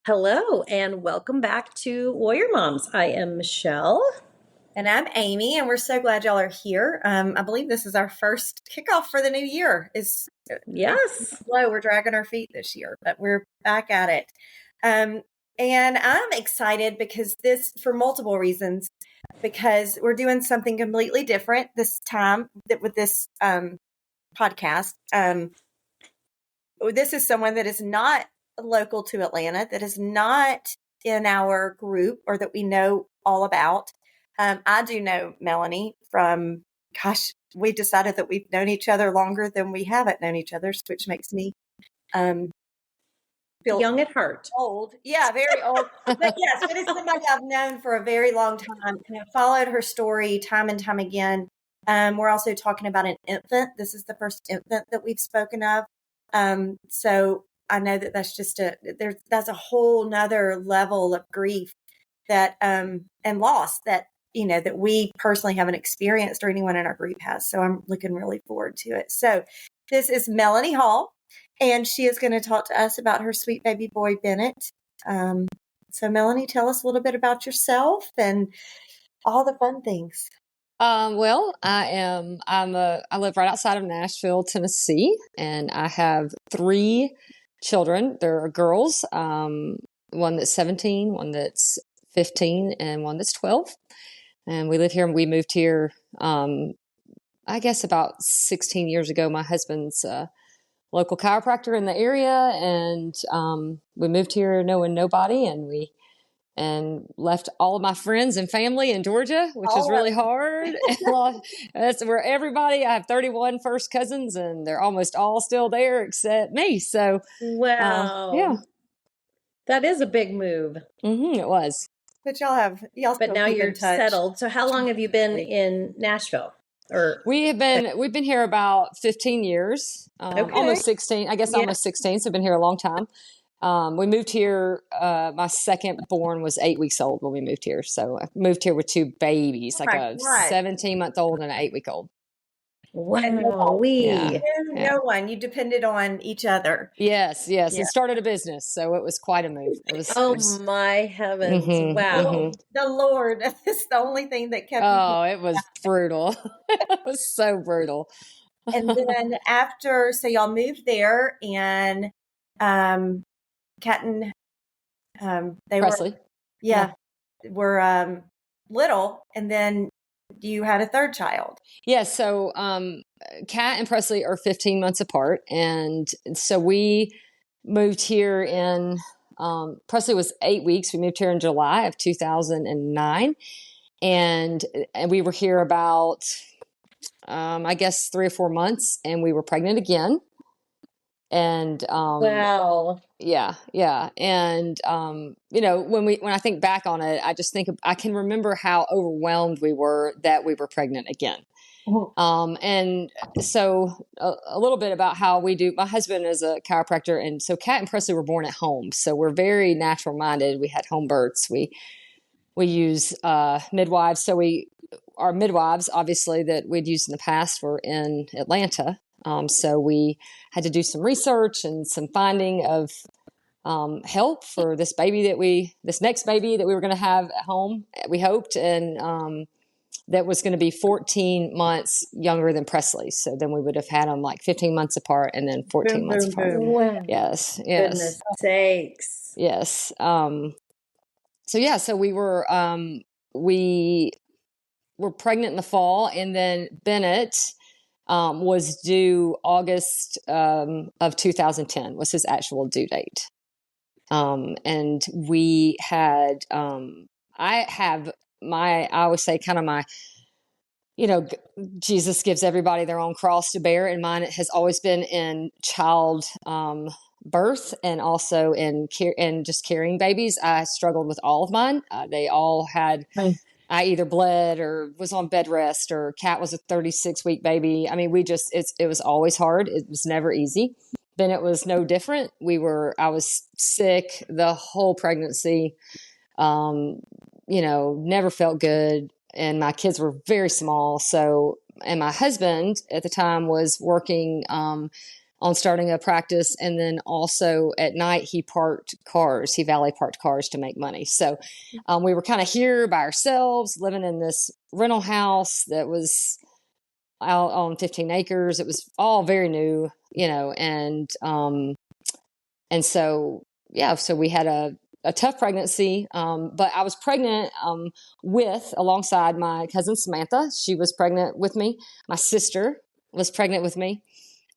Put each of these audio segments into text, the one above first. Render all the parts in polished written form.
Hello and welcome back to Warrior Moms. I am Michelle. And I'm Amy, and we're so glad y'all are here. I believe this is our first kickoff for the new year. Yes. Slow. We're dragging our feet this year, but we're back at it. And I'm excited because for multiple reasons, because we're doing something completely different this time with this podcast. This is someone that is not local to Atlanta, that is not in our group or that we know all about. I do know Melanie from, we decided that we've known each other longer than we haven't known each other, which makes me feel young at heart. Old. Yeah, very old. But yes, but it's somebody I've known for a very long time and I've followed her story time and time again. We're also talking about an infant. This is the first infant that we've spoken of. So I know that that's just that's a whole nother level of grief that, and loss that, that we personally haven't experienced or anyone in our group has. So I'm looking really forward to it. So this is Melanie Hall, and she is going to talk to us about her sweet baby boy, Bennett. So Melanie, tell us a little bit about yourself and all the fun things. Well, I live right outside of Nashville, Tennessee, and I have 3 children. They're girls, one that's 17, one that's 15, and one that's 12. And we live here, and we moved here, I guess about 16 years ago. My husband's a local chiropractor in the area, and we moved here knowing nobody, and left all of my friends and family in Georgia, which is really hard. That's where I have 31 first cousins, and they're almost all still there except me. So, wow. Yeah. That is a big move. It was. But but now you're settled. So how long have you been in Nashville? We've been here about 15 years, almost 16, I guess. Yeah. Almost 16. So I've been here a long time. We moved here, my second born was 8 weeks old when we moved here. So I moved here with 2 babies, like a 17-month-old and an 8-week-old. Wow. No one. You depended on each other. Yes. Yeah. It started a business. So it was quite a move. My heavens. Wow. The Lord is the only thing that kept it was brutal. It was so brutal. And then so y'all moved there, and Kat and Presley. were little, and then you had a third child. Yeah. So Kat and Presley are 15 months apart, and so we moved here in Presley was 8 weeks. We moved here in July of 2009, and we were here about I guess 3 or 4 months, and we were pregnant again. And wow. Yeah. And when I think back on it, I just think I can remember how overwhelmed we were that we were pregnant again. Mm-hmm. And so a little bit about how we do. My husband is a chiropractor, and so Kat and Presley were born at home, so we're very natural minded. We had home births. We use midwives. So our midwives, obviously, that we'd used in the past were in Atlanta. So we had to do some research and some finding of help for this next baby that we were going to have at home, we hoped, and that was going to be 14 months younger than Presley. So then we would have had them like 15 months apart and then 14 months apart. Wow. Yes. Goodness sakes. Yes. So we were pregnant in the fall, and then Bennett was due August of 2010 was his actual due date. And we had, I always say kind of my, Jesus gives everybody their own cross to bear. And mine has always been in child birth and also in care and just carrying babies. I struggled with all of mine. They all had... I either bled or was on bed rest, or Kat was a 36-week baby. I mean, it was always hard. It was never easy. Then it was no different. I was sick the whole pregnancy, never felt good. And my kids were very small. So, and my husband at the time was working on starting a practice. And then also at night, he valet parked cars to make money. So we were kind of here by ourselves, living in this rental house that was out on 15 acres. It was all very new, and so, so we had a tough pregnancy. But I was pregnant alongside my cousin Samantha. She was pregnant with me. My sister was pregnant with me.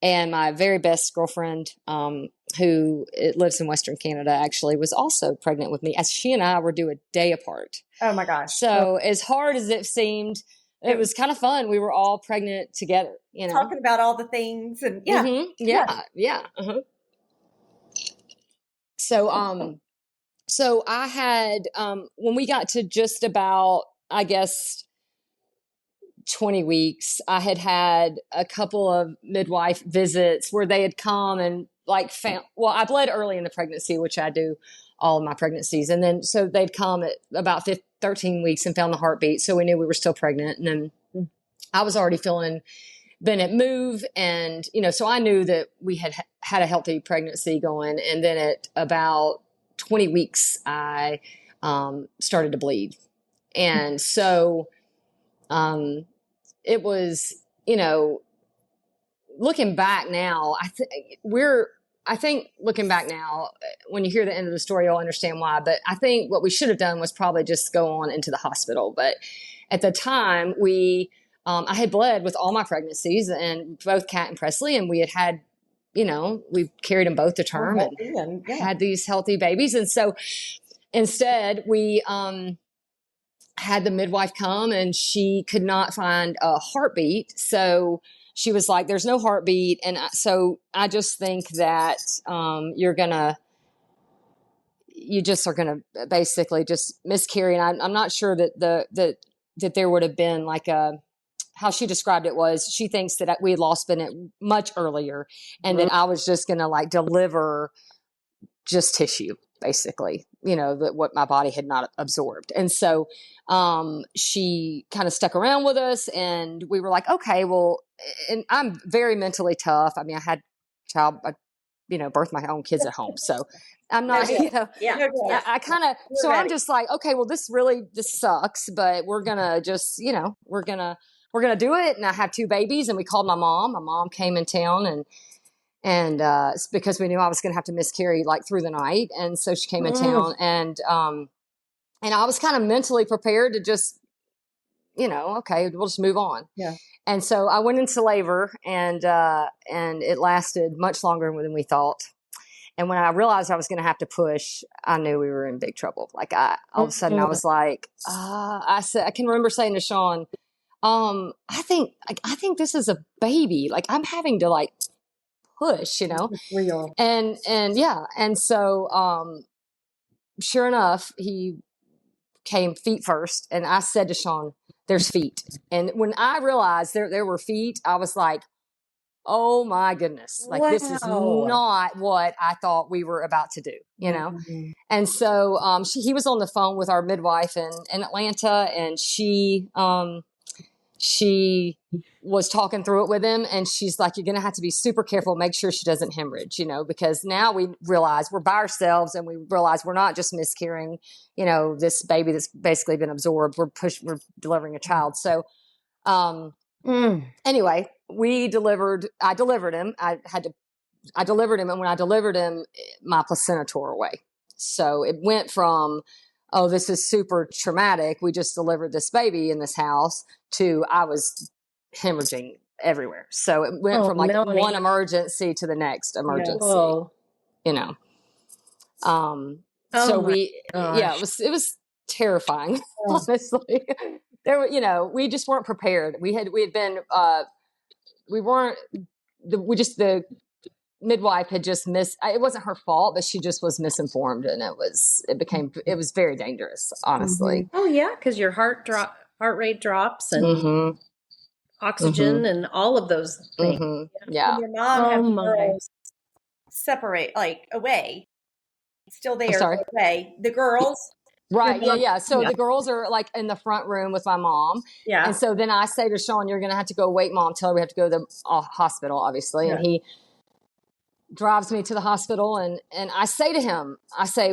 And my very best girlfriend, who lives in Western Canada, actually was also pregnant with me, as she and I were due a day apart. Oh my gosh. So as hard as it seemed, it was kind of fun. We were all pregnant together, talking about all the things and Uh-huh. So I had, when we got to just about, I guess, 20 weeks, I had a couple of midwife visits where they had come and I bled early in the pregnancy, which I do all of my pregnancies. And then, so they'd come at about 13 weeks and found the heartbeat. So we knew we were still pregnant. And then I was already feeling Bennett move. And, so I knew that we had a healthy pregnancy going. And then at about 20 weeks, I started to bleed. And so it was, looking back now, I think looking back now, when you hear the end of the story, you'll understand why. But I think what we should have done was probably just go on into the hospital. But at the time, I had bled with all my pregnancies, and both Kat and Presley, and we had, we carried them both to term and had these healthy babies. And so instead, we had the midwife come, and she could not find a heartbeat. So she was like, there's no heartbeat. And so I just think that you just are going to basically just miscarry. And I'm not sure that that there would have been like how she described it was, she thinks that we had lost Bennett much earlier, and that I was just going to deliver just tissue, basically, what my body had not absorbed. And so she kind of stuck around with us, and we were like, okay, well, and I'm very mentally tough. I mean, I birthed my own kids at home. So I'm not, I kind of, so I'm just like, okay, well, this sucks, but we're going to just, we're going to do it. And I have 2 babies, and we called my mom. My mom came in town, and it's because we knew I was going to have to miscarry through the night. And so she came in town, and I was kind of mentally prepared to just, okay, we'll just move on. Yeah. And so I went into labor, and it lasted much longer than we thought. And when I realized I was going to have to push, I knew we were in big trouble. All of a sudden I was like, I can remember saying to Sean, I think this is a baby. I'm having to push, It's real. And yeah. And so, sure enough, he came feet first. And I said to Sean, there's feet. And when I realized there were feet, I was like, oh my goodness. This is not what I thought we were about to do, Mm-hmm. And so, he was on the phone with our midwife in Atlanta, and she was talking through it with him, and she's like, you're going to have to be super careful, make sure she doesn't hemorrhage, because now we realize we're by ourselves, and we realize we're not just miscarrying, this baby that's basically been absorbed. We're delivering a child. So, anyway, I delivered him. I delivered him. And when I delivered him, my placenta tore away. So it went from, oh, this is super traumatic, we just delivered this baby in this house, to I was hemorrhaging everywhere. So it went from Melanie. one emergency to the next emergency, it was terrifying, honestly. There were, we just weren't prepared. The midwife had just it wasn't her fault, but she just was misinformed, and it was very dangerous, honestly. Mm-hmm. Oh yeah. Cause your heart rate drops, and oxygen and all of those things. Mm-hmm. Yeah. When your mom had the girls separate, away, still there, sorry? away, the girls. Right. Yeah. So the girls are in the front room with my mom. Yeah. And so then I say to Sean, you're going to have to go wait, Mom, tell her we have to go to the hospital, obviously. Yeah. And drives me to the hospital, and I say to him, I say,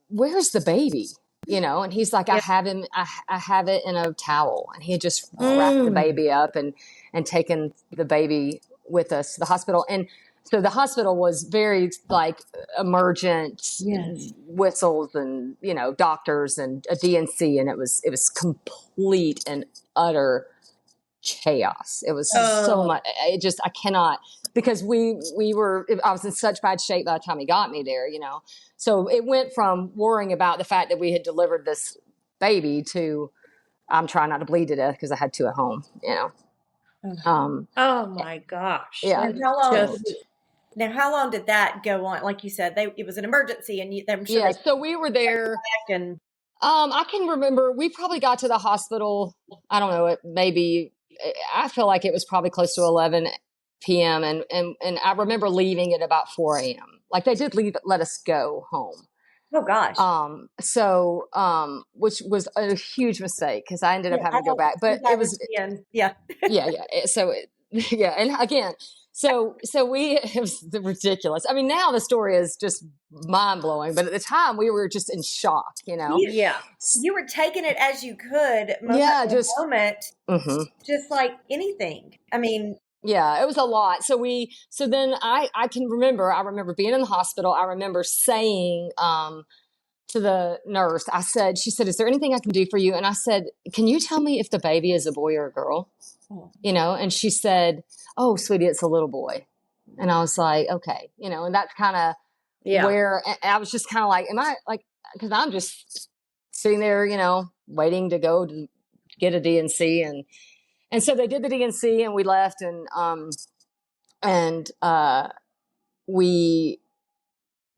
"Where's the baby?" And he's like, "I have him. I have it in a towel." And he had just wrapped the baby up and taken the baby with us to the hospital. And so the hospital was very like emergent whistles and, doctors and a DNC. And it was complete and utter chaos. It was so much. I cannot, because I was in such bad shape by the time he got me there, So it went from worrying about the fact that we had delivered this baby to I'm trying not to bleed to death because I had two at home, Oh my gosh. Yeah. And how long did that go on? Like you said, it was an emergency, and I'm sure. Yeah. So we were there, and I can remember we probably got to the hospital. I don't know. I feel like it was probably close to 11 p.m. And I remember leaving at about 4 a.m. Like they did let us go home. Oh gosh. Which was a huge mistake because I ended up having to go back, but it was, yeah. So, and again, it was ridiculous. I mean, now the story is just mind blowing, but at the time we were just in shock, Yeah. You were taking it as you could. Moment, just like anything. I mean, yeah, it was a lot. So then I remember being in the hospital. I remember saying, to the nurse, she said, "Is there anything I can do for you?" And I said, "Can you tell me if the baby is a boy or a girl?" And she said, "Oh, sweetie, it's a little boy." And I was like, okay, and that's kind of where I was just kind of like, am I like, because I'm just sitting there, waiting to go to get a DNC. And so they did the DNC and we left and we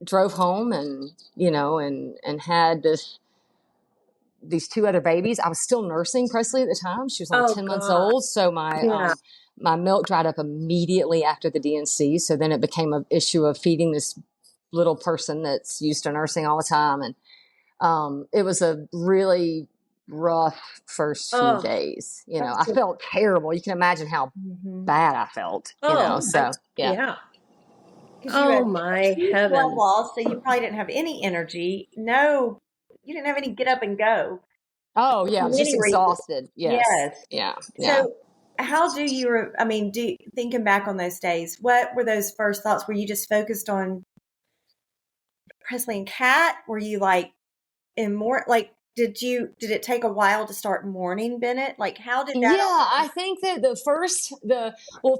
drove home and, and had these two other babies. I was still nursing Presley at the time. She was only 10 months old. So my milk dried up immediately after the DNC. So then it became an issue of feeding this little person that's used to nursing all the time. And it was a really rough first few days. I felt terrible. You can imagine how bad I felt. Yeah. Oh my heavens! Blood loss, so you probably didn't have any energy. No, you didn't have any get up and go. Oh yeah, I was just exhausted. Yes. Yeah. So, how do you? Thinking back on those days, what were those first thoughts? Were you just focused on Presley and Kat? Were you like in more like? Did it take a while to start mourning Bennett? Like, how did that? Yeah, I think that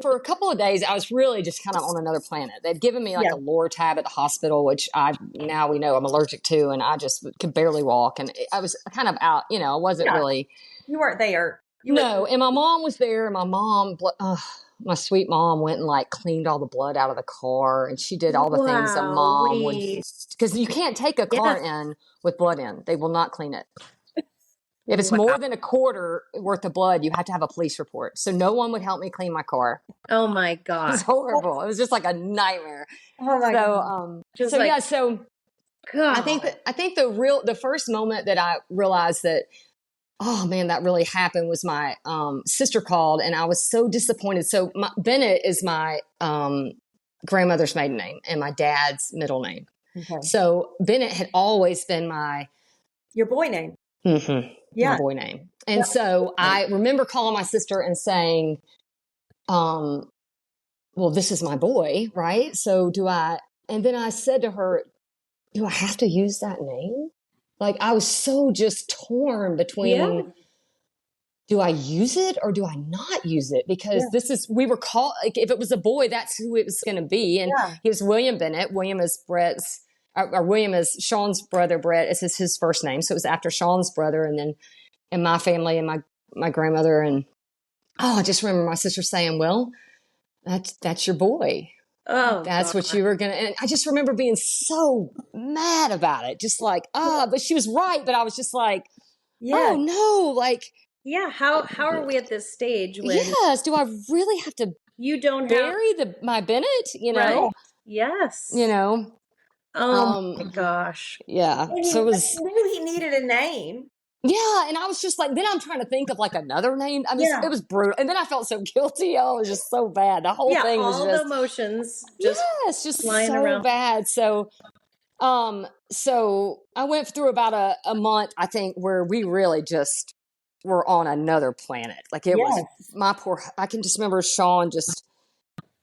for a couple of days, I was really just kind of on another planet. They'd given me like a lore tab at the hospital, which now we know I'm allergic to, and I just could barely walk. And I was kind of out, I wasn't really. You weren't there. And my mom was there, and my mom, my sweet mom went and like cleaned all the blood out of the car, and she did all the things a mom would, because you can't take a car in with blood in. They will not clean it. If it's more than a quarter worth of blood, you have to have a police report. So no one would help me clean my car. Oh my God. It was horrible. It was just like a nightmare. Oh my God. God. I think the first moment that I realized that, oh man, that really happened was my sister called, and I was so disappointed. So Bennett is my grandmother's maiden name and my dad's middle name. Okay. So Bennett had always been your boy name. Mm-hmm. Yeah. My boy name. And so I remember calling my sister and saying, well, this is my boy, right? So and then I said to her, do I have to use that name? Like I was so just torn between, do I use it or do I not use it? Because we were called, like if it was a boy, that's who it was going to be. And he was William Bennett. William is William is Sean's brother. Brett is his first name. So it was after Sean's brother. And then in my family and my grandmother. And I just remember my sister saying, well, that's your boy. Oh, that's what you were going to. And I just remember being so mad about it. Just like, but she was right. But I was just like, oh no, like. Yeah. How are we at this stage? When yes. Do I really have to you don't bury my Bennett, Right. Yes. Oh my gosh. Yeah. So it was. He knew he needed a name. Yeah. And I was just like, then I'm trying to think of like another name. I mean, it was brutal. And then I felt so guilty. Oh, it was just so bad. The whole thing was all just, the emotions just just flying so around. bad. So I went through about a month, I think, where we really just were on another planet. Like it was I can just remember Sean just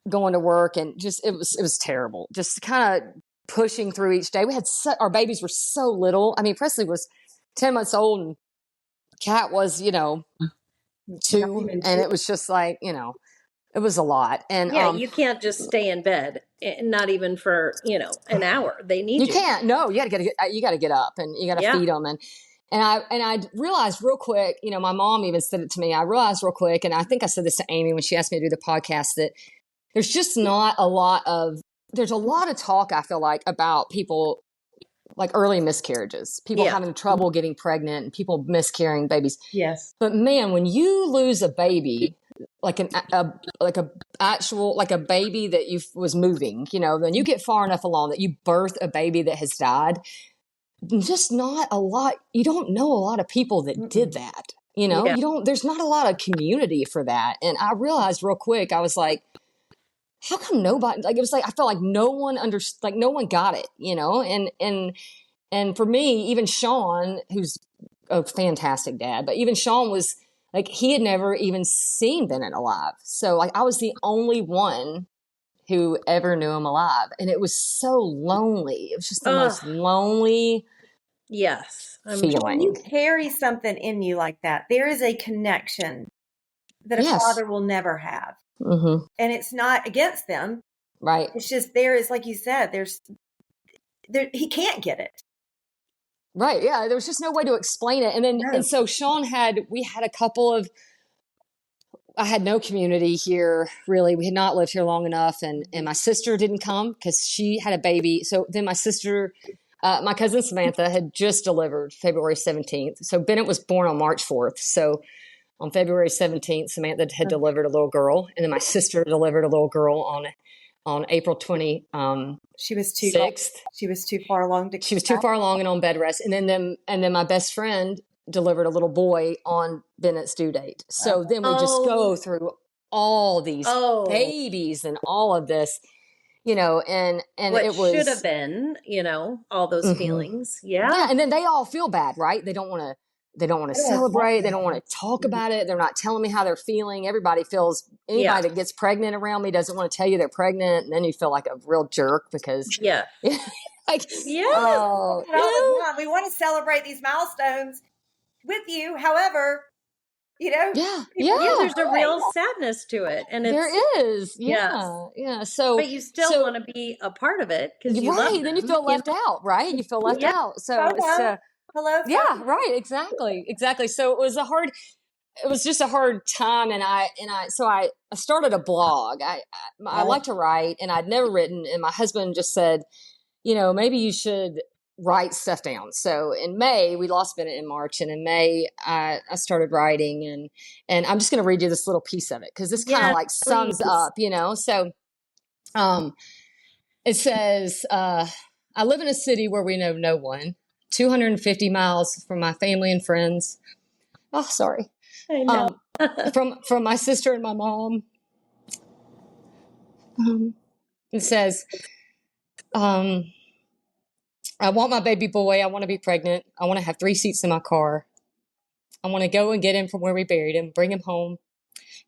going to work and just, it was terrible. Just kind of pushing through each day. We had our babies were so little. I mean, Presley was 10 months old and Kat was, 2, and it was just like, it was a lot. And you can't just stay in bed, not even for, an hour. They need you. You can't. No, you got to get up and you got to feed them. And I realized real quick, my mom even said it to me. I realized real quick, and I think I said this to Amy when she asked me to do the podcast, that there's just not there's a lot of talk, I feel like, about people like early miscarriages, people having trouble getting pregnant and people miscarrying babies. Yes. But man, when you lose a baby, like a baby that was moving, then you get far enough along that you birth a baby that has died. Just not a lot. You don't know a lot of people that did that. You don't, there's not a lot of community for that. And I realized real quick, I was like, how come nobody, like, it was like, I felt like no one no one got it, and for me, even Sean, who's a fantastic dad, but even Sean was like, he had never even seen Bennett alive. So like, I was the only one who ever knew him alive. And it was so lonely. It was just the most lonely feeling. When you carry something in you like that, there is a connection that a father will never have. Mm-hmm. And it's not against them. Right. It's just, there is, like you said, he can't get it. Right. Yeah. There was just no way to explain it. And then, and so we had a couple of, I had no community here, really. We had not lived here long enough. And my sister didn't come because she had a baby. So then my sister, my cousin Samantha, had just delivered February 17th. So Bennett was born on March 4th. So on February 17th, Samantha had delivered a little girl. And then my sister delivered a little girl on April 20. She was too 6th. She was too far along. She was too far along and on bed rest. And then my best friend delivered a little boy on Bennett's due date. So then we just go through all these babies and all of this, and what it was, should have been, all those feelings. Yeah. And then they all feel bad, right? They don't want to celebrate. They don't want to talk about it. They're not telling me how they're feeling. Everybody feels, anybody that gets pregnant around me doesn't want to tell you they're pregnant. And then you feel like a real jerk because we want to celebrate these milestones with you. However, there's a real sadness to it, and there is, So, but you still want to be a part of it because you love them. Then you feel left out, right? You feel left out. So hello. Yeah, right. Exactly. So it was just a hard time. And I started a blog. I like to write, and I'd never written. And my husband just said, maybe you should write stuff down. So in May, we lost Bennett in March. And in May, I started writing, and I'm just going to read you this little piece of it, because this kind of like sums up, So, it says, I live in a city where we know no one, 250 miles from my family and friends. Oh, sorry. I know. From my sister and my mom. It says, I want my baby boy. I want to be pregnant. I want to have 3 seats in my car. I want to go and get him from where we buried him, bring him home,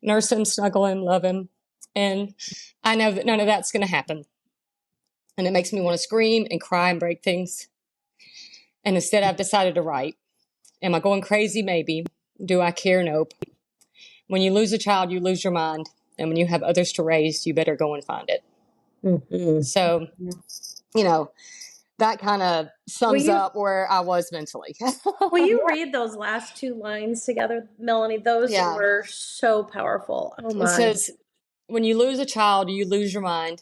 nurse him, snuggle him, love him. And I know that none of that's going to happen. And it makes me want to scream and cry and break things. And instead, I've decided to write. Am I going crazy? Maybe. Do I care? Nope. When you lose a child, you lose your mind. And when you have others to raise, you better go and find it. Mm-hmm. So, that kind of sums up where I was mentally. Will you read those last 2 lines together, Melanie? Those were so powerful. Oh my. It says, when you lose a child, you lose your mind.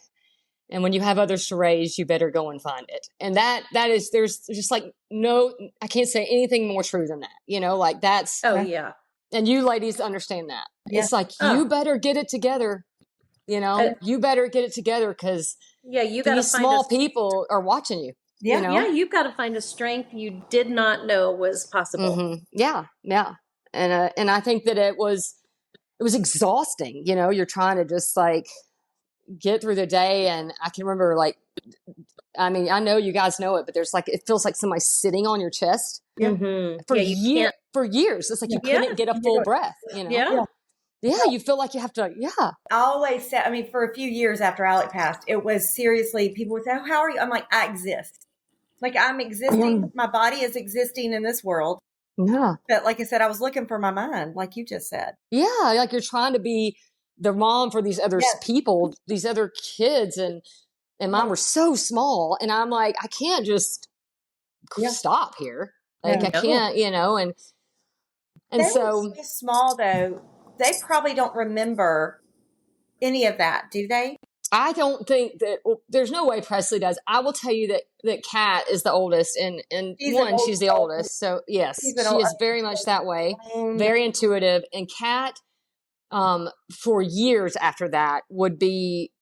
And when you have others to raise, you better go and find it. And that is, there's just like, no, I can't say anything more true than that. Like that's. Oh, yeah. And you ladies understand that. Yeah. It's like, you better get it together. You better get it together, because you got these small people are watching you. Yeah. Yeah, you've got to find a strength you did not know was possible. Mm-hmm. Yeah. And I think that it was exhausting. You're trying to just like get through the day. And I can remember I know you guys know it, but it feels like somebody sitting on your chest for years. It's like you couldn't get a full breath, Yeah, you feel like you have to, I always said, for a few years after Alec passed, it was seriously, people would say, oh, how are you? I'm like, I exist. Like I'm existing. My body is existing in this world. Yeah. But like I said, I was looking for my mind, like you just said. Yeah. Like you're trying to be the mom for these other people, these other kids. And mine were so small. And I'm like, I can't just stop here. Like I can't, and they so were so small though. They probably don't remember any of that, do they? I don't think that there's no way Presley does. I will tell you that Kat is the oldest, and she's the oldest. So yes, she is very much that way, very intuitive. And Kat, for years after that, would be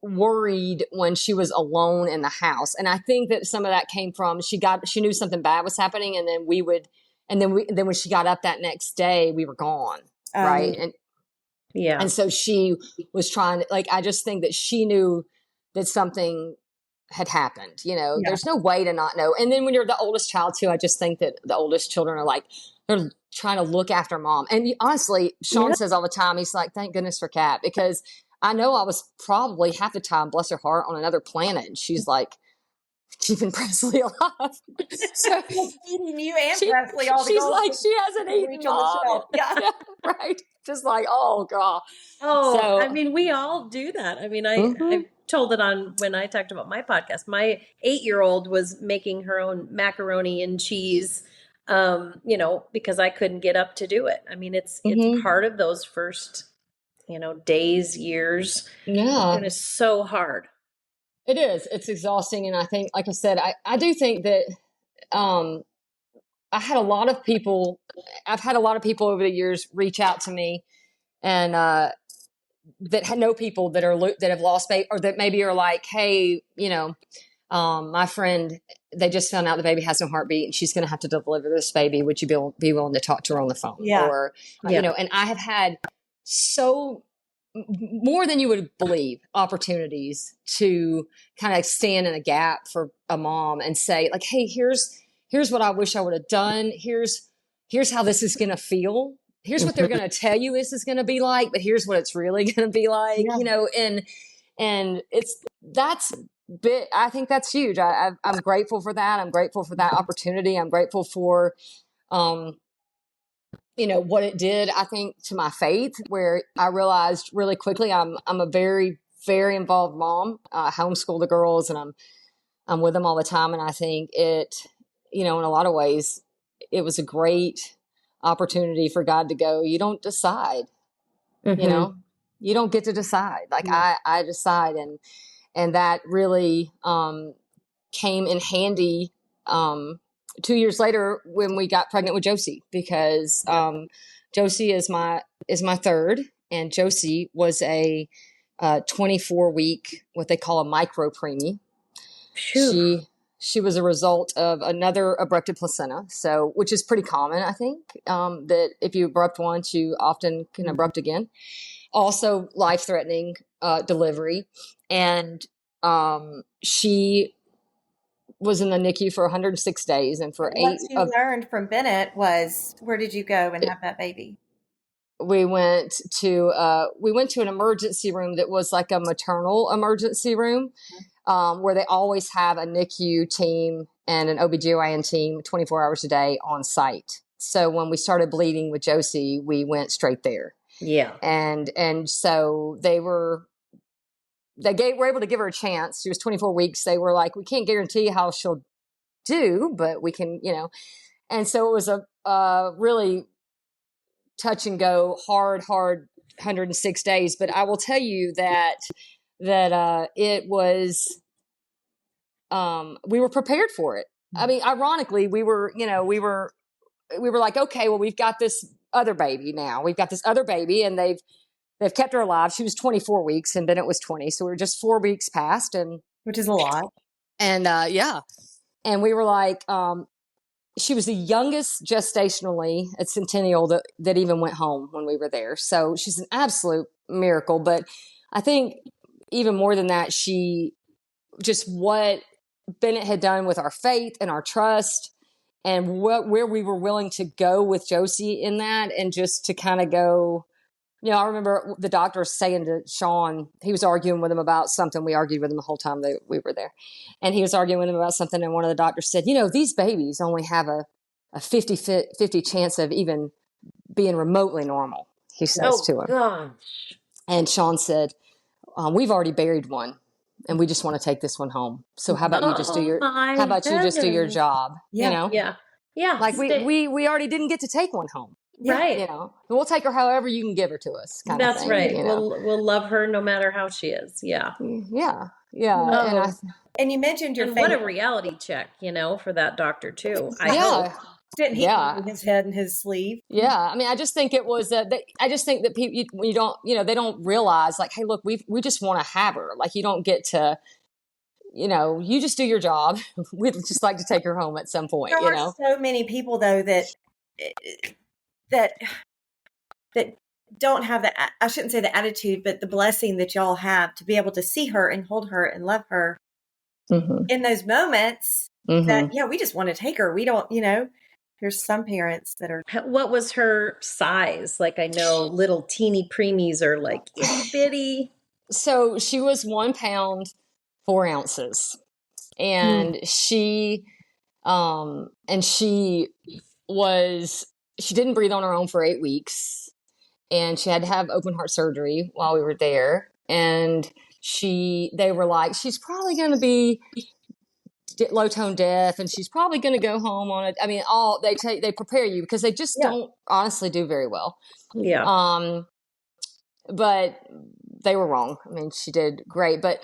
worried when she was alone in the house. And I think that some of that came from she knew something bad was happening, and then when she got up that next day, we were gone, right? And so she was trying to, I just think that she knew that something had happened, there's no way to not know. And then when you're the oldest child too, I just think that the oldest children are they're trying to look after mom. And honestly, Sean says all the time, he's like, thank goodness for Kat, because I know I was probably half the time, bless her heart, on another planet. And she's like, keeping Presley alive. So eating you and Presley all the she's like, she hasn't eaten mom. Yeah, right. Just like, oh God. Oh, so, we all do that. I told it on when I talked about my podcast. My 8-year-old was making her own macaroni and cheese, because I couldn't get up to do it. It's part of those first, days, years. Yeah. And it's so hard. It is. It's exhausting. And I think, like I said, I do think that I've had a lot of people over the years reach out to me and that know people that have lost baby, or that maybe are like, hey, my friend, they just found out the baby has no heartbeat and she's going to have to deliver this baby. Would you be willing to talk to her on the phone? Yeah. Or, and I have had more than you would believe opportunities to kind of stand in a gap for a mom and say like, hey, here's what I wish I would have done. Here's how this is going to feel. Here's what they're going to tell you this is going to be like, but here's what it's really going to be like, and that's bit. I think that's huge. I'm grateful for that. I'm grateful for that opportunity. I'm grateful for, what it did, I think, to my faith, where I realized really quickly I'm a very, very involved mom. I homeschool the girls and I'm with them all the time. And I think it, in a lot of ways, it was a great opportunity for God to go, you don't decide, you don't get to decide. I decide. And that really came in handy 2 years later when we got pregnant with Josie, because Josie is my third, and Josie was a 24-week, what they call a micro preemie. She was a result of another abrupted placenta, so which is pretty common, I think, that if you abrupt once, you often can abrupt again. Also, life-threatening delivery, and she was in the NICU for 106 days, and for what you learned from Bennett was, where did you go and have that baby? We went to an emergency room that was like a maternal emergency room, where they always have a NICU team and an OBGYN team 24 hours a day on site. So when we started bleeding with Josie, we went straight there. Yeah. And so they were able to give her a chance. She was 24 weeks. They were like, we can't guarantee how she'll do, but we can, and so it was a really touch and go, hard 106 days. But I will tell you that it was, we were prepared for it. Ironically, we were like, okay, well, we've got this other baby now. We've got this other baby, and they've kept her alive. She was 24 weeks and Bennett was 20. So we were just 4 weeks past, and which is a lot. And, And we were like, she was the youngest gestationally at Centennial that even went home when we were there. So she's an absolute miracle. But I think even more than that, what Bennett had done with our faith and our trust and where we were willing to go with Josie in that, and just to kind of go, I remember the doctor saying to Sean, he was arguing with him about something. We argued with him the whole time that we were there. And he was arguing with him about something. And one of the doctors said, these babies only have a 50-50 chance of even being remotely normal, he says to him. Gosh. And Sean said, we've already buried one and we just want to take this one home. So how about you just do your job? Yeah. Yeah. Like we already didn't get to take one home. Right. We'll take her however you can give her to us. That's right. We'll love her no matter how she is. Yeah. Yeah. Yeah. And you mentioned your what a reality check, for that doctor too. Didn't he put his head in his sleeve? Yeah. I mean, I just think it was I just think that people, when you don't, they don't realize like, hey, look, we just want to have her. Like, you don't get to, you just do your job. We'd just like to take her home at some point. There are so many people though that don't have I shouldn't say the attitude, but the blessing that y'all have to be able to see her and hold her and love her in those moments that, we just want to take her. We don't, there's some parents that are. What was her size? Like, I know little teeny preemies are like itty bitty. So she was 1 pound, 4 ounces. And she didn't breathe on her own for 8 weeks, and she had to have open heart surgery while we were there. And they were like, she's probably going to be low tone deaf, and she's probably going to go home on it. I mean, they prepare you because they just don't honestly do very well. Yeah. But they were wrong. I mean, she did great. But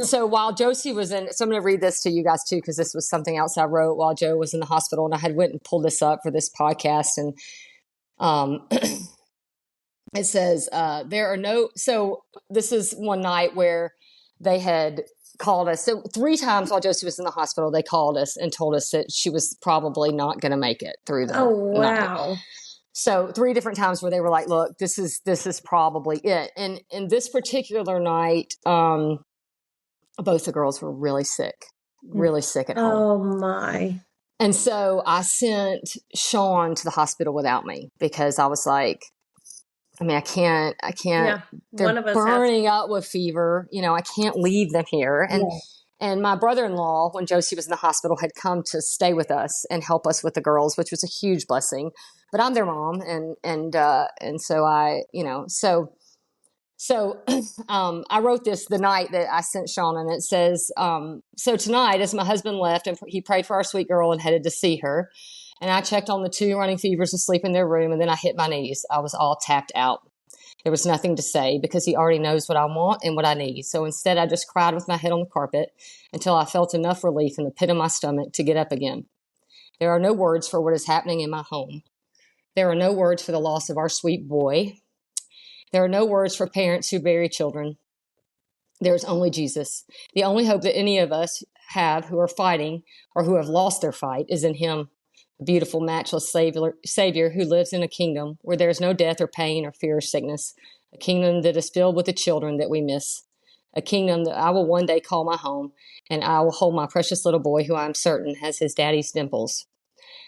so while Josie was in, so I'm going to read this to you guys too, because this was something else I wrote while Joe was in the hospital, and I had went and pulled this up for this podcast. And it says, so this is one night where they had called us. So 3 times while Josie was in the hospital, they called us and told us that she was probably not going to make it through the wow. night. So 3 different times where they were like, look, this is probably it. And in this particular night, both the girls were really sick at home. Oh my. And so I sent Sean to the hospital without me, because I was like, I mean, I can't, they're one of us burning up with fever. I can't leave them here. And my brother-in-law, when Josie was in the hospital, had come to stay with us and help us with the girls, which was a huge blessing. But I'm their mom. And so I, I wrote this the night that I sent Sean, and it says, so tonight, as my husband left and he prayed for our sweet girl and headed to see her, and I checked on the 2 running fevers asleep in their room, and then I hit my knees. I was all tapped out. There was nothing to say because he already knows what I want and what I need. So instead, I just cried with my head on the carpet until I felt enough relief in the pit of my stomach to get up again. There are no words for what is happening in my home. There are no words for the loss of our sweet boy. There are no words for parents who bury children. There is only Jesus. The only hope that any of us have who are fighting or who have lost their fight is in him. Beautiful, matchless Savior who lives in a kingdom where there is no death or pain or fear or sickness, a kingdom that is filled with the children that we miss, a kingdom that I will one day call my home, and I will hold my precious little boy who I am certain has his daddy's dimples.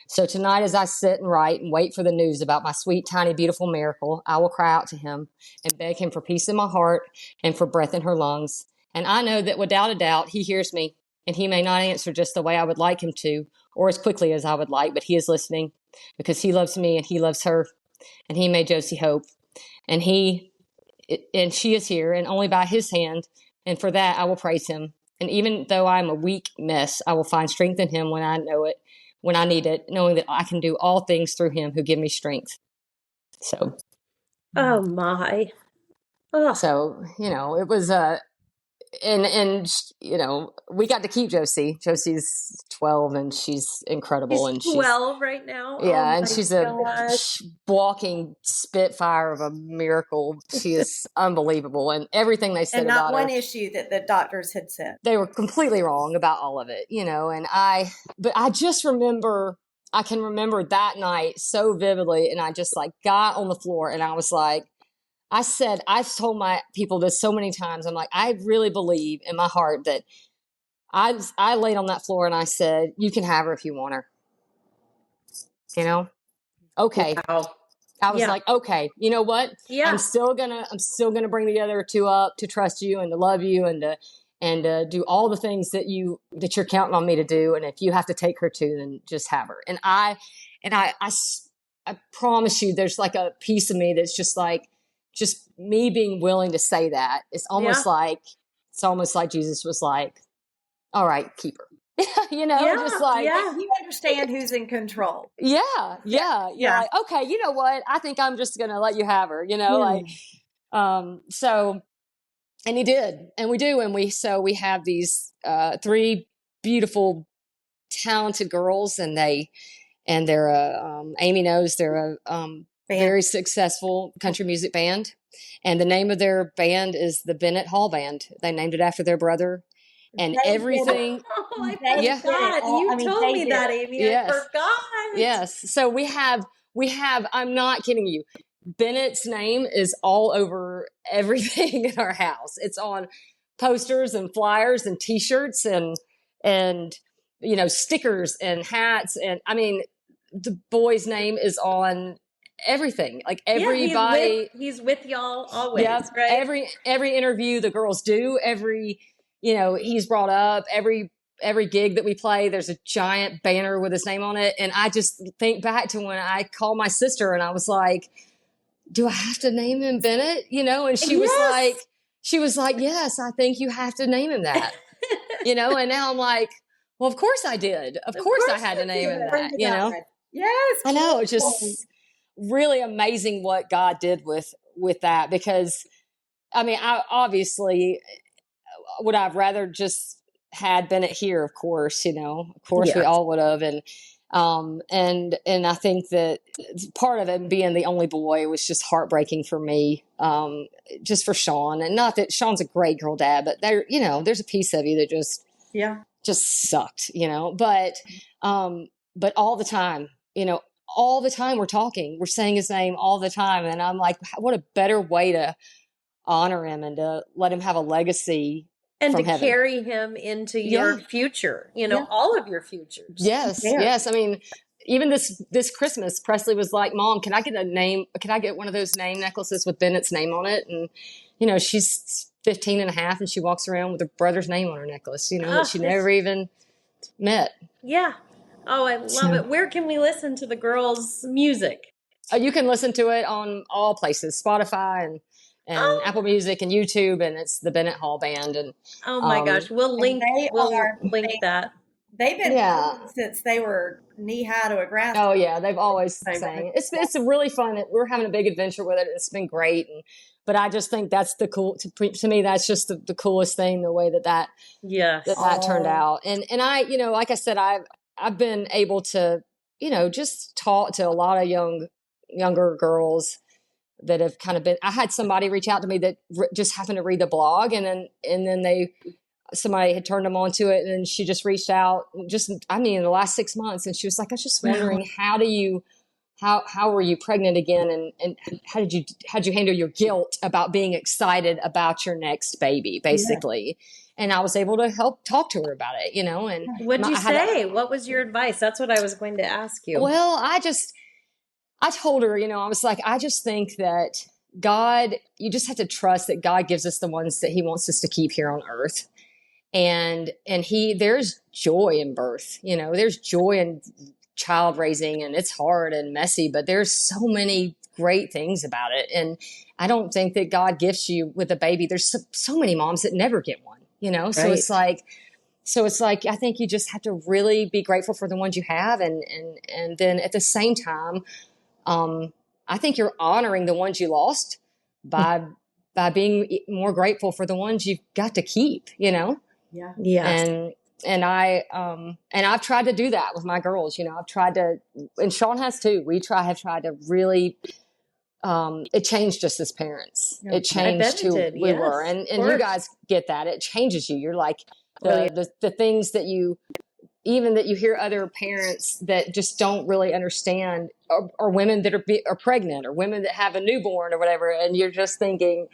So tonight, as I sit and write and wait for the news about my sweet, tiny, beautiful miracle, I will cry out to him and beg him for peace in my heart and for breath in her lungs. And I know that without a doubt, he hears me, and he may not answer just the way I would like him to, or as quickly as I would like, but he is listening because he loves me and he loves her, and he made Josie hope, and she is here, and only by his hand, and for that I will praise him. And even though I'm a weak mess, I will find strength in him when I know it, when I need it, knowing that I can do all things through him who give me strength. So, oh my. So, it was and you know, we got to keep Josie. Josie's 12 and she's incredible. She's And 12 right now. Yeah, Oh and my she's a gosh. walking spitfire of a miracle. She is unbelievable, and everything they said And not about one her, issue that the doctors had said. they were completely wrong about all of it, you know. But I just remember, I can remember that night so vividly, and I just like got on the floor, and I was like, I've told my people this so many times. I'm like, I really believe in my heart that I laid on that floor and I said, you can have her if you want her, you know. Okay. Wow. I was Yeah. like, okay, you know what? Yeah. I'm still gonna bring the other two up to trust you and to love you and to do all the things that you're counting on me to do. And if you have to take her too, then just have her. And I promise you, there's like a piece of me that's just like, just me being willing to say that. It's almost like Jesus was like, all right, keep her. You know, Yeah, just like, yeah. You understand who's in control. yeah. You're Yeah. like, okay, you know what? I think I'm just gonna let you have her, you know, like, so, and he did, and we do, and we have these, three beautiful, talented girls, and they're Amy knows they're very successful country music band, and the name of their band is the Bennett Hall Band. They named it after their brother. And everything. Oh, I They forgot. You told me that, Amy. Yes. I forgot. Yes. So we have, I'm not kidding you. Bennett's name is all over everything in our house. It's on posters and flyers and t-shirts and, you know, stickers and hats. And I mean, the boy's name is on everything. Like everybody. Yeah, he's with y'all always, Yep. right? Every interview the girls do, you know, he's brought up every gig that we play, there's a giant banner with his name on it. And I just think back to when I called my sister and I was like, do I have to name him Bennett? You know, and she was like, yes, I think you have to name him that, you know? And now I'm like, well, of course I did. Of course I had to name him that, you know? Yes. I know. It's just really amazing what God did with that, because I mean, I obviously would I've rather just had Bennett here, of course, you know, of course we all would have. And I think that part of it being the only boy was just heartbreaking for me, just for Sean. And not that Sean's a great girl dad, but there, you know, there's a piece of you that just sucked, you know, but all the time, you know, all the time we're saying his name all the time. And I'm like, what a better way to honor him and to let him have a legacy and from to heaven. Carry him into your future, you know, all of your futures. Yes. I mean, even this Christmas, Presley was like, Mom, can I get one of those name necklaces with Bennett's name on it? And, you know, she's 15 and a half and she walks around with her brother's name on her necklace, you know, that she never even met. Yeah. Oh, I love it. Where can we listen to the girls' music? You can listen to it on all places, Spotify and Apple Music and YouTube, and it's the Bennett Hall Band. And oh my gosh, we'll link that. They've been since they were knee high to a grass. Oh yeah, they've always sang. It's really fun. We're having a big adventure with it. It's been great, but I just think that's to me. That's just the coolest thing. The way that turned out, and I, you know, like I said, I've been able to, you know, just talk to a lot of younger girls that have kind of been. I had somebody reach out to me that just happened to read the blog, and then somebody had turned them onto it, and she just reached out in the last 6 months, and she was like, I was just wondering, how were you pregnant again, and how did you handle your guilt about being excited about your next baby, basically. And I was able to help talk to her about it, you know. And what'd you say? What was your advice? That's what I was going to ask you. Well, I told her, you know, I was like, I just think that God, you just have to trust that God gives us the ones that he wants us to keep here on earth. And there's joy in birth, you know, there's joy in child raising, and it's hard and messy, but there's so many great things about it. And I don't think that God gifts you with a baby. There's so many moms that never get one, you know? Right. So it's like, I think you just have to really be grateful for the ones you have. And then at the same time, I think you're honoring the ones you lost by by being more grateful for the ones you've got to keep, you know? Yeah. Yes. And I've tried to do that with my girls, you know, I've tried to, and Sean has too. Have tried to really, it changed us as parents. Yeah. It changed who we Yes, were. And you guys get that. It changes you. You're like the things that you, even that you hear other parents that just don't really understand, or women that are pregnant, or women that have a newborn or whatever. And you're just thinking,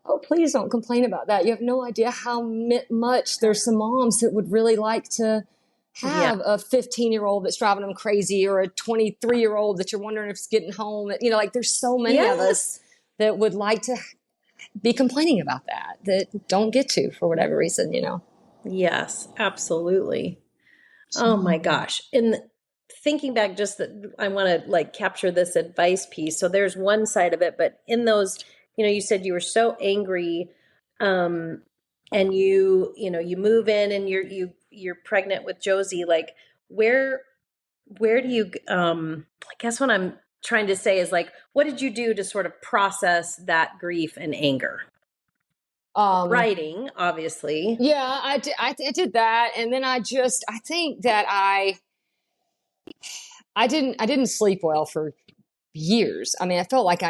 oh, please don't complain about that. You have no idea how much there's some moms that would really like to have a 15-year-old that's driving them crazy, or a 23-year-old that you're wondering if it's getting home. You know, like there's so many of us that would like to be complaining about that don't get to for whatever reason, you know? Yes, absolutely. Oh my gosh. And thinking back, just that I want to like capture this advice piece. So there's one side of it, but in those, you know, you said you were so angry, and you move in and you're pregnant with Josie. Like where do you, I guess what I'm trying to say is like, what did you do to sort of process that grief and anger? Writing, obviously. Yeah, I did that. And then I think that I didn't sleep well for years. I mean, I felt like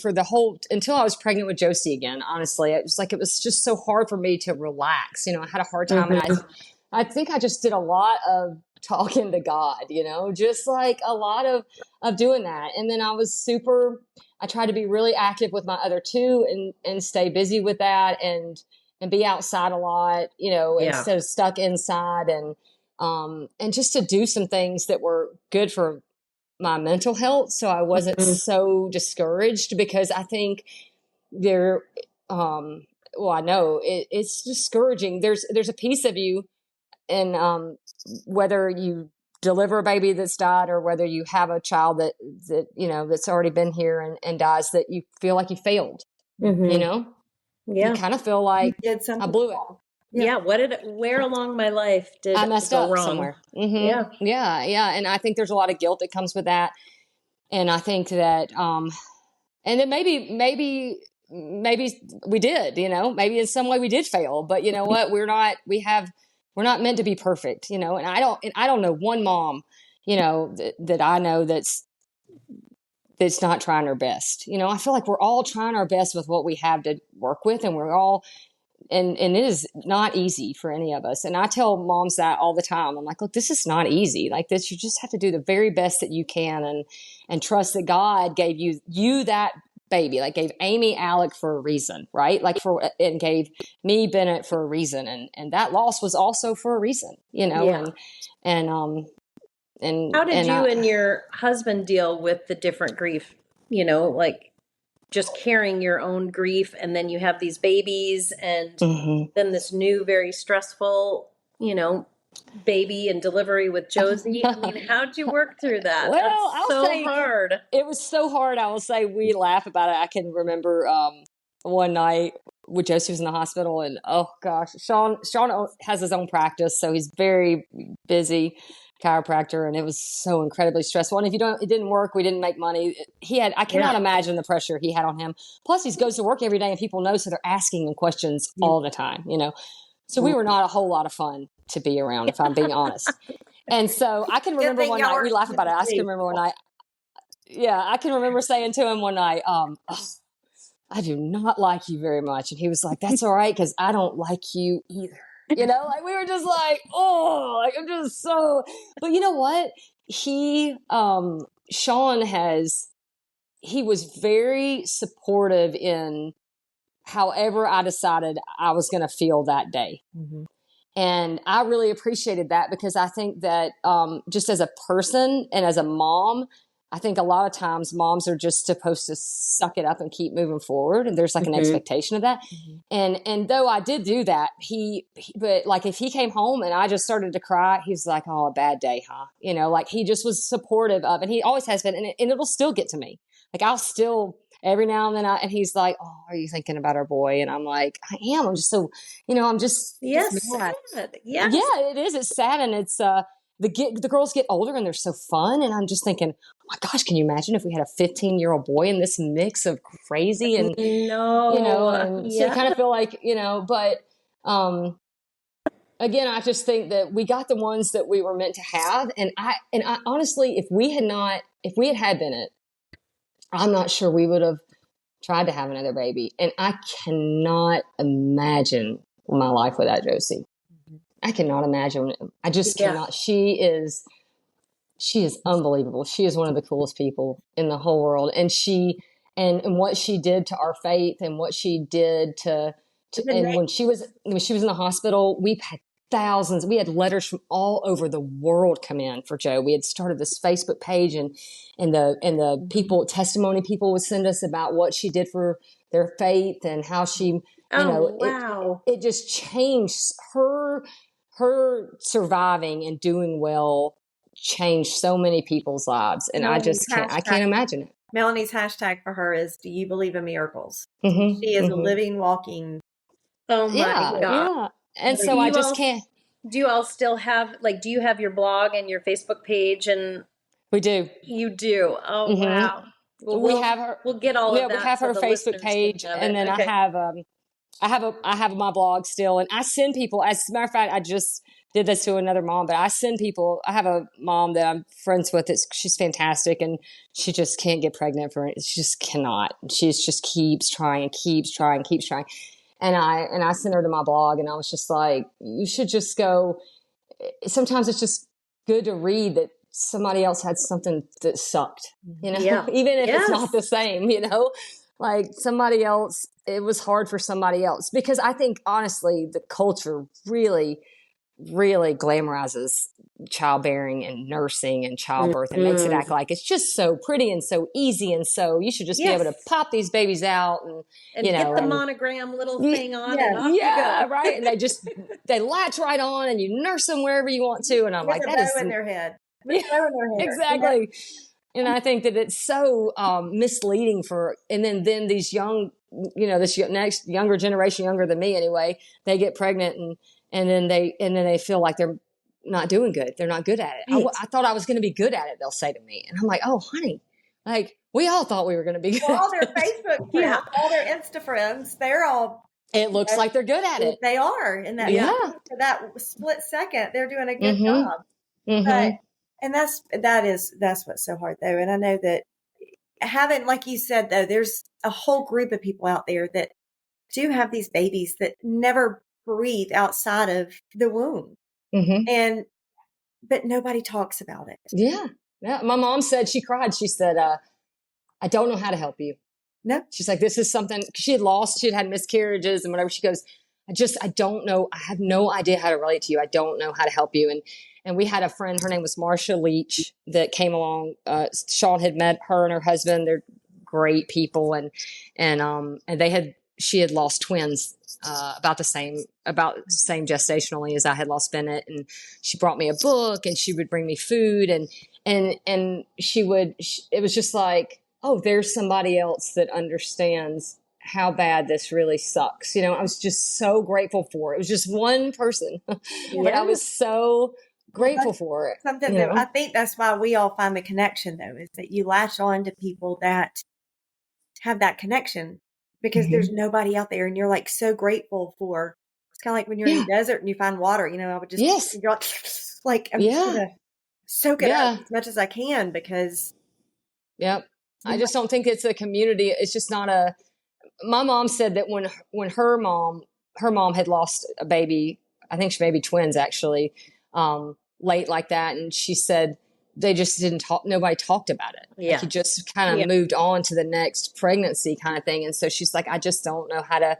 for the whole, until I was pregnant with Josie again, honestly, it was just so hard for me to relax. You know, I had a hard time. And I think I just did a lot of talking to God, you know, just like a lot of doing that. And then I tried to be really active with my other two and stay busy with that and be outside a lot, you know, instead of stuck inside, and just to do some things that were good for my mental health. So I wasn't so discouraged, because I think I know it's discouraging. There's a piece of you, and whether you deliver a baby that's died, or whether you have a child that you know that's already been here and dies, that you feel like you failed. You know, you kind of feel like I blew it. Where along my life did I messed go up wrong? Somewhere? Yeah. And I think there's a lot of guilt that comes with that. And I think that, and then maybe we did, you know, maybe in some way we did fail, but you know what? We're not meant to be perfect, you know, and I don't know one mom, you know, that I know that's not trying her best. You know, I feel like we're all trying our best with what we have to work with, and we're all, and it is not easy for any of us. And I tell moms that all the time. I'm like, look, this is not easy. Like this, you just have to do the very best that you can, and trust that God gave you that baby, like gave Amy Alec for a reason, right? And gave me Bennett for a reason. And that loss was also for a reason, you know, and how did you and your husband deal with the different grief, you know, like just carrying your own grief, and then you have these babies, and then this new, very stressful, you know, baby and delivery with Josie. I mean, how'd you work through that? Well, That's so hard. It was so hard. I will say we laugh about it. I can remember one night when Josie was in the hospital, and oh gosh, Sean has his own practice, so he's very busy chiropractor, and it was so incredibly stressful. And if it didn't work, we didn't make money. I cannot imagine the pressure he had on him. Plus he goes to work every day, and people know, so they're asking him questions all the time, you know? So we were not a whole lot of fun to be around, if I'm being honest. And so I can remember one night, we laugh about it. I can remember one night. Yeah. I can remember saying to him one night, I do not like you very much. And he was like, that's all right, 'cause I don't like you either. You know, like we were just like, oh, like I'm just so, but you know what? Sean he was very supportive in however I decided I was going to feel that day. And I really appreciated that, because I think that just as a person and as a mom, I think a lot of times moms are just supposed to suck it up and keep moving forward. And there's like an expectation of that. And though I did do that, but like if he came home and I just started to cry, he was like, oh, a bad day, huh? You know, like he just was supportive of, and he always has been, and it'll still get to me. Like I'll still, every now and then and he's like, oh, are you thinking about our boy? And I'm like, I am. I'm just so, you know, I'm just, yes, mad. yes. Yeah, it is. It's sad. And it's, the girls get older and they're so fun. And I'm just thinking, oh my gosh, can you imagine if we had a 15-year-old boy in this mix of crazy and, No. and so you kind of feel like, but, again, I just think that we got the ones that we were meant to have. And I honestly, if we had Bennett, I'm not sure we would have tried to have another baby. And I cannot imagine my life without Josie. I cannot imagine. I just cannot. She is unbelievable. She is one of the coolest people in the whole world. And and what she did to our faith and what she did to and when she was in the hospital, we've had thousands. We had letters from all over the world come in for Joe. We had started this Facebook page and the people, testimony people would send us about what she did for their faith and how she, wow. it just changed her surviving and doing well changed so many people's lives. And I can't imagine it. Melanie's hashtag for her is, do you believe in miracles? Mm-hmm, she is a living, walking. Oh my God. Yeah. And so I just can't. Do you all still have, do you have your blog and your Facebook page? And we do. You do. Oh, wow. Well, we have her. We'll get all of that. We have her Facebook page, and then I have my blog still, and I send people. As a matter of fact, I just did this to another mom, but I send people. I have a mom that I'm friends with. She's fantastic, and she just can't get pregnant for it. She just cannot. She just keeps trying. And I sent her to my blog, and I was just like, you should just go. Sometimes it's just good to read that somebody else had something that sucked, even if it's not the same, like somebody else, it was hard for somebody else. Because I think, honestly, the culture really, really glamorizes childbearing and nursing and childbirth and makes it act like it's just so pretty and so easy. And so you should just be able to pop these babies out and get the monogram little thing on and off you go. Right. And they latch right on and you nurse them wherever you want to. And I'm like, that is in their head. Exactly. And I think that it's so misleading and then these young, this next younger generation, younger than me anyway, they get pregnant and then they feel like they're not doing good. They're not good at it. Right. I thought I was going to be good at it, they'll say to me. And I'm like, oh, honey, like we all thought we were going to be good. Well, all their Facebook friends, all their Insta friends, they're all. It looks like they're good at it. They are. In that, for that split second, they're doing a good job. But, and that's what's so hard though. And I know that having, like you said, though, there's a whole group of people out there that do have these babies that never breathe outside of the womb. But nobody talks about it. Yeah. My mom said, she cried. She said, I don't know how to help you. No. She's like, this is something she had miscarriages and whatever. She goes, I don't know. I have no idea how to relate to you. I don't know how to help you. And we had a friend, her name was Marsha Leach, that came along. Sean had met her and her husband. They're great people. And she had lost twins, about the same gestationally as I had lost Bennett. And she brought me a book and she would bring me food and it was just like, oh, there's somebody else that understands how bad this really sucks. I was just so grateful for it. It was just one person, but I was so grateful for it. Something that I think that's why we all find the connection though, is that you latch on to people that have that connection because there's nobody out there and you're like so grateful for, it's kind of like when you're in the desert and you find water, I would just, like, I'm just gonna soak it up as much as I can because. Yep. I just don't think it's a community. It's just not my mom said that when her mom had lost a baby, I think she maybe twins actually, late like that. And she said they just didn't talk. Nobody talked about it. Yeah. Like he just kind of moved on to the next pregnancy kind of thing. And so she's like, I just don't know how to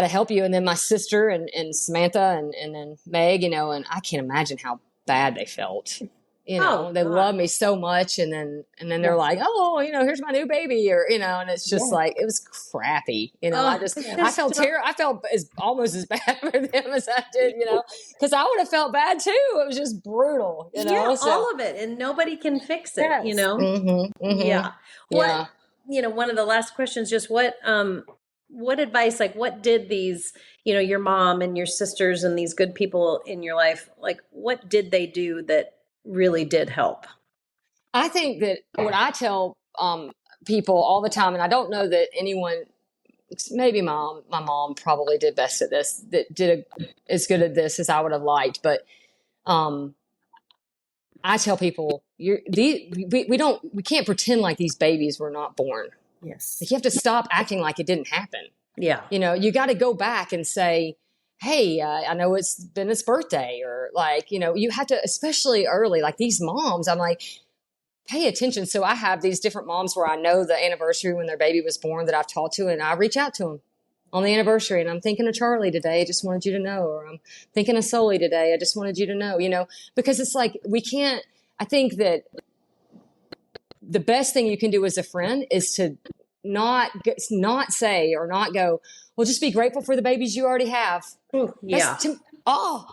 help you. And then my sister and Samantha and then Meg, and I can't imagine how bad they felt. They love me so much. And then they're like, oh, here's my new baby and it's just like, it was crappy. I felt terrible. I felt almost as bad for them as I did, cause I would have felt bad too. It was just brutal, all of it and nobody can fix it, Yeah. What, one of the last questions, just what what advice, like what did these, your mom and your sisters and these good people in your life, like what did they do that really did help? I think that what I tell people all the time, and I don't know that anyone, maybe my mom probably did best at this, that did as good at this as I would have liked. But I tell people, we can't pretend like these babies were not born. Yes. Like you have to stop acting like it didn't happen. Yeah. You got to go back and say, hey, I know it's Bennett's birthday, or like, you have to, especially early, like these moms, I'm like, pay attention. So I have these different moms where I know the anniversary when their baby was born that I've talked to, and I reach out to them on the anniversary, and I'm thinking of Charlie today. I just wanted you to know, or I'm thinking of Sully today. I just wanted you to know, because it's like, I think that the best thing you can do as a friend is to not say or not go, well, just be grateful for the babies you already have. Ooh, yeah.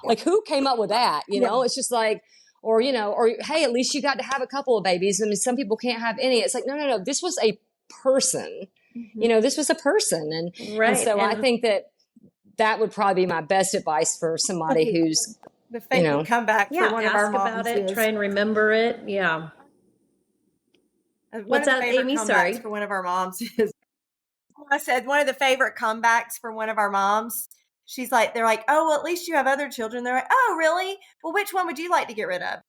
Like who came up with that? It's just like, or hey, at least you got to have a couple of babies. I mean, some people can't have any. It's like, no. This was a person. Mm-hmm. This was a person, right. And so I think that would probably be my best advice for somebody who's the favorite comeback for one of our moms about it. Try and remember it. Yeah. What's that, Amy? Sorry. For one of our moms is, I said one of the favorite comebacks for one of our moms. They're like, oh, well, at least you have other children. They're like, oh, really? Well, which one would you like to get rid of?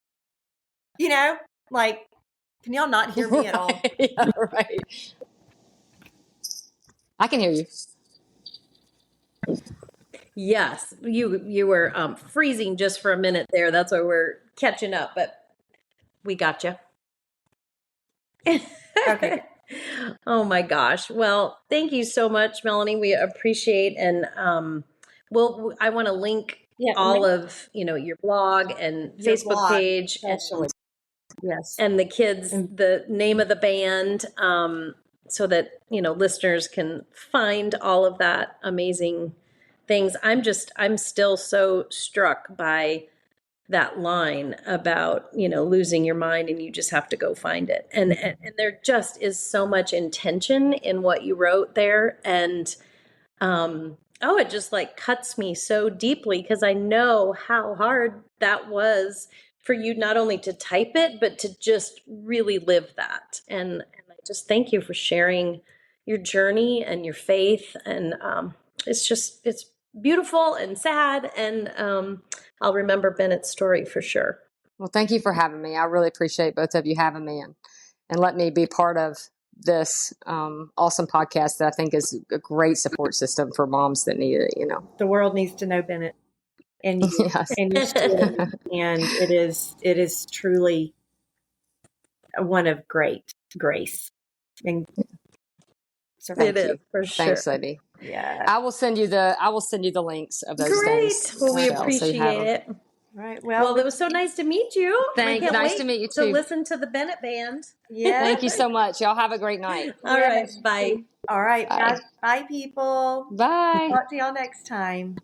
Like, can y'all not hear me at all? Yeah, right. I can hear you. Yes, you were freezing just for a minute there. That's why we're catching up, but we got you. Okay. Oh my gosh. Well, thank you so much, Melanie. We appreciate, and I want to link all of your blog and your Facebook page, and the kids, the name of the band, so that listeners can find all of that amazing things. I'm still so struck by that line about losing your mind and you just have to go find it, and there just is so much intention in what you wrote there, and it just like cuts me so deeply, because I know how hard that was for you, not only to type it but to just really live that, and I just thank you for sharing your journey and your faith, and it's beautiful and sad, and I'll remember Bennett's story for sure. Well, thank you for having me. I really appreciate both of you having me and let me be part of this awesome podcast that I think is a great support system for moms that need it. The world needs to know Bennett and you, yes. And your story, and it is truly one of great grace. And so thank you. For sure. Thanks, Libby. Yeah, I will send you the links of those things. Great. Well, we appreciate it. All right. Well, it was so nice to meet you. Thanks. Nice to meet you too. To listen to the Bennett band. Yeah. Thank you so much. Y'all have a great night. All right. Bye. All right. Bye, people. Bye. Talk to y'all next time.